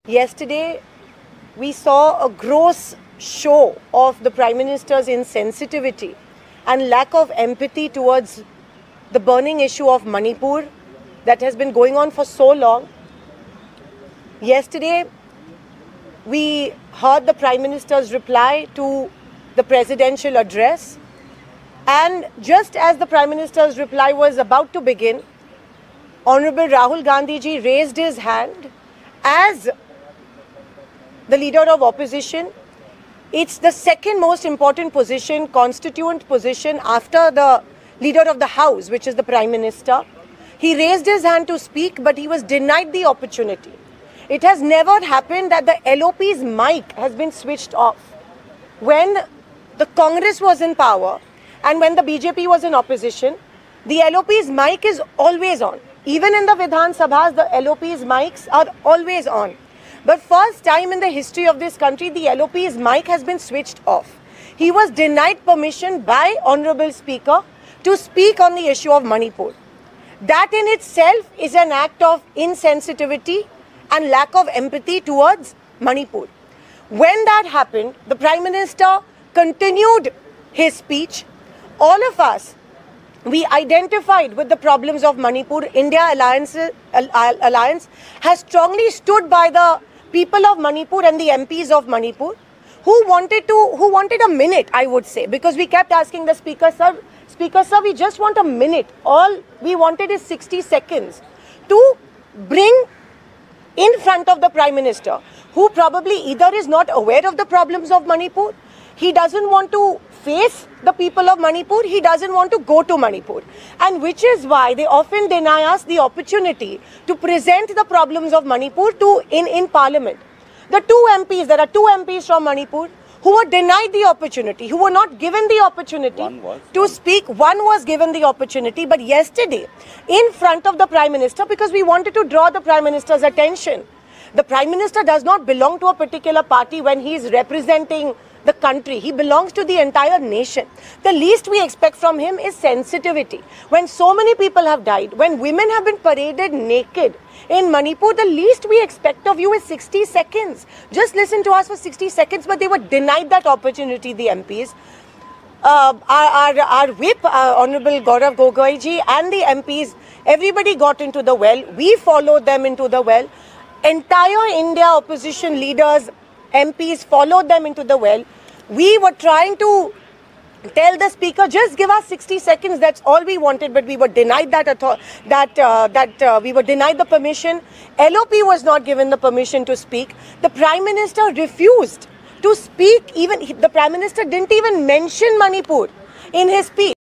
Yesterday, we saw a gross show of the Prime Minister's insensitivity and lack of empathy towards the burning issue of Manipur that has been going on for so long. Yesterday, we heard the Prime Minister's reply to the presidential address, and just as the Prime Minister's reply was about to begin, Honorable Rahul Gandhi ji raised his hand as the leader of opposition. It's the second most important position, constituent position, after the leader of the house, which is the Prime Minister. He raised his hand to speak, but he was denied the opportunity. It has never happened that the LOP's mic has been switched off. When the Congress was in power and when the BJP was in opposition, the LOP's mic is always on. Even in the Vidhan Sabhas, the LOP's mics are always on. But first time in the history of this country, the LOP's mic has been switched off. He was denied permission by Honorable Speaker to speak on the issue of Manipur. That in itself is an act of insensitivity and lack of empathy towards Manipur. When that happened, the Prime Minister continued his speech. All of us, we identified with the problems of Manipur. India Alliance has strongly stood by the people of Manipur and the MPs of Manipur who wanted a minute, I would say, because we kept asking the Speaker, sir, we just want a minute. All we wanted is 60 seconds to bring in front of the Prime Minister, who probably either is not aware of the problems of Manipur, he doesn't want to face the people of Manipur, he doesn't want to go to Manipur. And which is why they often deny us the opportunity to present the problems of Manipur in Parliament. There are two MPs from Manipur who were denied the opportunity, who were not given the opportunity to speak. One was given the opportunity, but yesterday, in front of the Prime Minister, because we wanted to draw the Prime Minister's attention. The Prime Minister does not belong to a particular party when he is representing the country. He belongs to the entire nation. The least we expect from him is sensitivity. When so many people have died, when women have been paraded naked in Manipur, the least we expect of you is 60 seconds. Just listen to us for 60 seconds, but they were denied that opportunity, the MPs. Our whip, Honorable Gaurav Gogoi ji, and the MPs, everybody got into the well. We followed them into the well. Entire India opposition leaders, MPs followed them into the well. We were trying to tell the Speaker, just give us 60 seconds, that's all we wanted, but we were denied we were denied the permission. LOP was not given the permission to speak. The Prime Minister refused to speak. Even the Prime Minister didn't even mention Manipur in his speech.